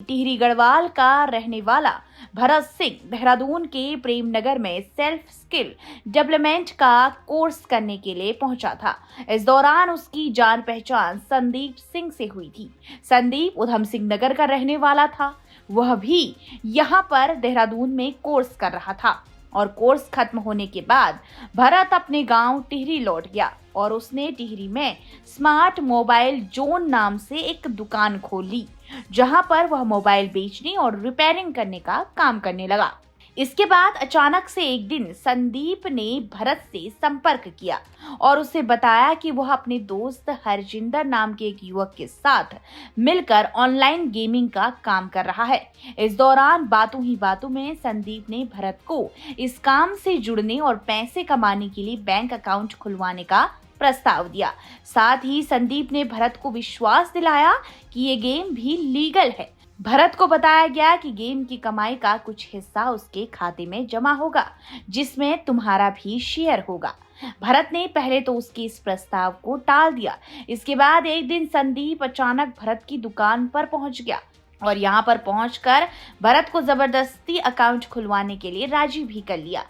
टिहरी गढ़वाल का रहने वाला भरत सिंह देहरादून के प्रेम नगर में सेल्फ स्किल डेवलपमेंट का कोर्स करने के लिए पहुंचा था। इस दौरान उसकी जान पहचान संदीप सिंह से हुई थी। संदीप उधम सिंह नगर का रहने वाला था। वह भी यहां पर देहरादून में कोर्स कर रहा था और कोर्स खत्म होने के बाद भरत अपने गांव टिहरी लौट गया और उसने टिहरी में स्मार्ट मोबाइल जोन नाम से एक दुकान खोल ली, जहां पर वह मोबाइल बेचने और रिपेयरिंग करने का काम करने लगा। इसके बाद अचानक से एक दिन संदीप ने भरत से संपर्क किया और उसे बताया कि वह अपने दोस्त हरजिंदर नाम के एक युवक के साथ मिलकर ऑनलाइन गेमिंग का काम कर रहा है। इस दौरान बातों ही बातों में संदीप ने भरत को इस काम से जुड़ने और पैसे कमाने के लिए बैंक अकाउंट खुलवाने का प्रस्ताव दिया। साथ ही संदीप ने भरत को विश्वास दिलाया कि ये गेम भी लीगल है। भरत को बताया गया कि गेम की कमाई का कुछ हिस्सा उसके खाते में जमा होगा, जिसमें तुम्हारा भी शेयर होगा। भरत ने पहले तो उसके इस प्रस्ताव को टाल दिया। इसके बाद एक दिन संदीप अचानक भरत की दुकान पर पहुंच गया और यहां पर पहुंचकर भरत को जबरदस्ती अकाउंट खुलवाने के लिए राजी भी कर लिया।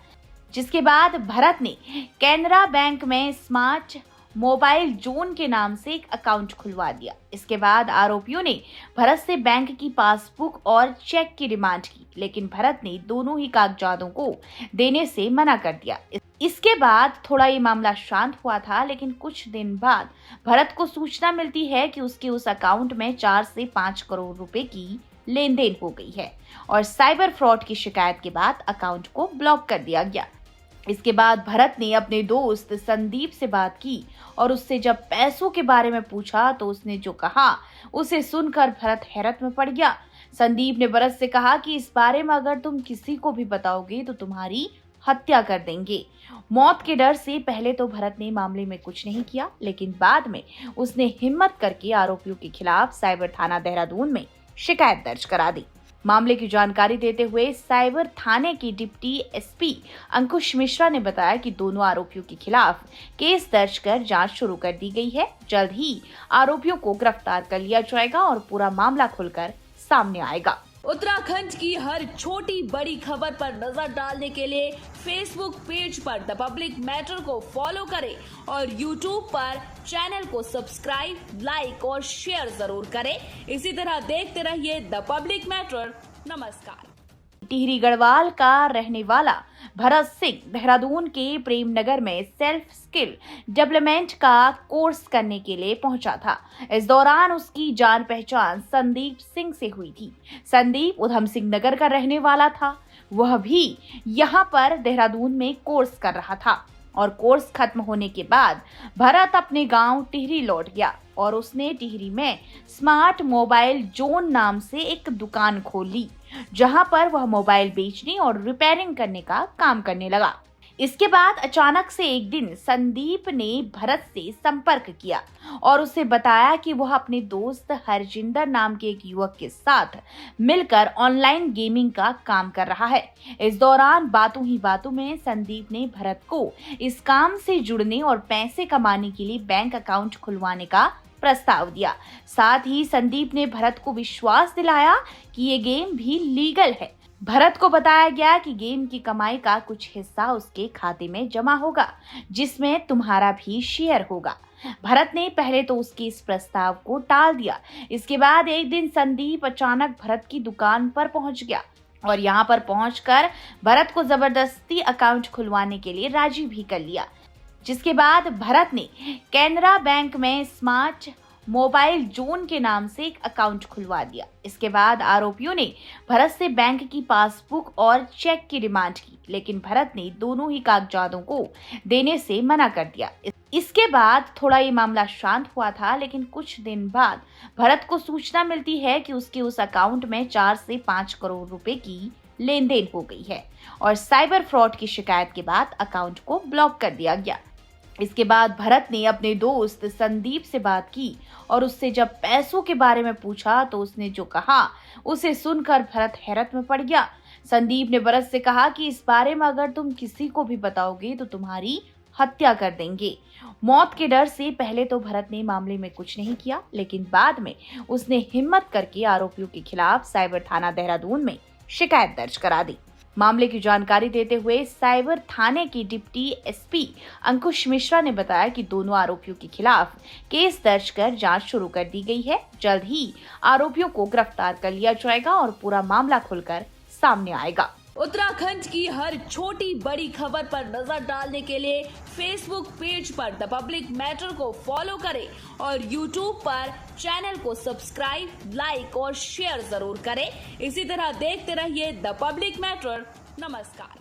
जिसके बाद भरत ने कैनरा बैंक में स्मार्ट मोबाइल जोन के नाम से एक अकाउंट खुलवा दिया। इसके बाद आरोपियों ने भरत से बैंक की पासबुक और चेक की डिमांड की, लेकिन भरत ने दोनों ही कागजातों को देने से मना कर दिया। इसके बाद थोड़ा ये मामला शांत हुआ था, लेकिन कुछ दिन बाद भरत को सूचना मिलती है कि उसके उस अकाउंट में 4 से 5 करोड़ रुपए की लेन देन हो गई है और साइबर फ्रॉड की शिकायत के बाद अकाउंट को ब्लॉक कर दिया गया। इसके बाद भरत ने अपने दोस्त संदीप से बात की और उससे जब पैसों के बारे में पूछा तो उसने जो कहा उसे सुनकर भरत हैरत में पड़ गया। संदीप ने भरत से कहा कि इस बारे में अगर तुम किसी को भी बताओगे तो तुम्हारी हत्या कर देंगे। मौत के डर से पहले तो भरत ने मामले में कुछ नहीं किया, लेकिन बाद में उसने हिम्मत करके आरोपियों के खिलाफ साइबर थाना देहरादून में शिकायत दर्ज करा दी। मामले की जानकारी देते हुए साइबर थाने की डिप्टी एसपी अंकुश मिश्रा ने बताया कि दोनों आरोपियों के खिलाफ केस दर्ज कर जांच शुरू कर दी गई है। जल्द ही आरोपियों को गिरफ्तार कर लिया जाएगा और पूरा मामला खुलकर सामने आएगा। उत्तराखंड की हर छोटी बड़ी खबर पर नजर डालने के लिए फेसबुक पेज पर द पब्लिक मैटर को फॉलो करें और यूट्यूब पर चैनल को सब्सक्राइब, लाइक और शेयर जरूर करें। इसी तरह देखते रहिए द पब्लिक मैटर। नमस्कार। टिहरी गढ़वाल का रहने वाला भरत सिंह देहरादून के प्रेम नगर में सेल्फ स्किल डेवलपमेंट का कोर्स करने के लिए पहुंचा था। इस दौरान उसकी जान पहचान संदीप सिंह से हुई थी। संदीप उधम सिंह नगर का रहने वाला था। वह भी यहां पर देहरादून में कोर्स कर रहा था और कोर्स खत्म होने के बाद भरत अपने गांव टिहरी लौट गया और उसने टिहरी में स्मार्ट मोबाइल जोन नाम से एक दुकान खोल ली, जहां पर वह मोबाइल बेचने और रिपेयरिंग करने का काम करने लगा। इसके बाद अचानक से एक दिन संदीप ने भरत से संपर्क किया और उसे बताया कि वह अपने दोस्त हरजिंदर नाम के एक युवक के साथ मिलकर ऑनलाइन गेमिंग का काम कर रहा है। इस दौरान बातों ही बातों में संदीप ने भरत को इस काम से जुड़ने और पैसे कमाने के लिए बैंक अकाउंट खुलवाने का प्रस्ताव दिया। साथ ही संदीप ने भरत को विश्वास दिलाया कि ये गेम भी लीगल है। भरत को बताया गया कि गेम की कमाई का कुछ हिस्सा उसके खाते में जमा होगा, जिसमें तुम्हारा भी शेयर होगा। भरत ने पहले तो उसके इस प्रस्ताव को टाल दिया। इसके बाद एक दिन संदीप अचानक भरत की दुकान पर पहुंच गया और यहां पर पहुंचकर भरत को जबरदस्ती अकाउंट खुलवाने के लिए राजी भी कर लिया। जिसके बाद भरत ने कैनरा बैंक में स्मार्ट मोबाइल जोन के नाम से एक अकाउंट खुलवा दिया। इसके बाद आरोपियों ने भरत से बैंक की पासबुक और चेक की डिमांड की, लेकिन भरत ने दोनों ही कागजातों को देने से मना कर दिया। इसके बाद थोड़ा ये मामला शांत हुआ था, लेकिन कुछ दिन बाद भरत को सूचना मिलती है कि उसके उस अकाउंट में 4 से 5 करोड़ रुपए की लेन देन हो गई है और साइबर फ्रॉड की शिकायत के बाद अकाउंट को ब्लॉक कर दिया गया। इसके बाद भरत ने अपने दोस्त संदीप से बात की और उससे जब पैसों के बारे में पूछा तो उसने जो कहा उसे सुनकर भरत हैरत में पड़ गया। संदीप ने भरत से कहा कि इस बारे में अगर तुम किसी को भी बताओगे तो तुम्हारी हत्या कर देंगे। मौत के डर से पहले तो भरत ने मामले में कुछ नहीं किया, लेकिन बाद में उसने हिम्मत करके आरोपियों के खिलाफ साइबर थाना देहरादून में शिकायत दर्ज करा दी। मामले की जानकारी देते हुए साइबर थाने की डिप्टी एसपी अंकुश मिश्रा ने बताया कि दोनों आरोपियों के खिलाफ केस दर्ज कर जांच शुरू कर दी गई है। जल्द ही आरोपियों को गिरफ्तार कर लिया जाएगा और पूरा मामला खुलकर सामने आएगा। उत्तराखंड की हर छोटी बड़ी खबर पर नजर डालने के लिए फेसबुक पेज पर द पब्लिक मैटर को फॉलो करें और यूट्यूब पर चैनल को सब्सक्राइब, लाइक और शेयर जरूर करें। इसी तरह देखते रहिए द पब्लिक मैटर। नमस्कार।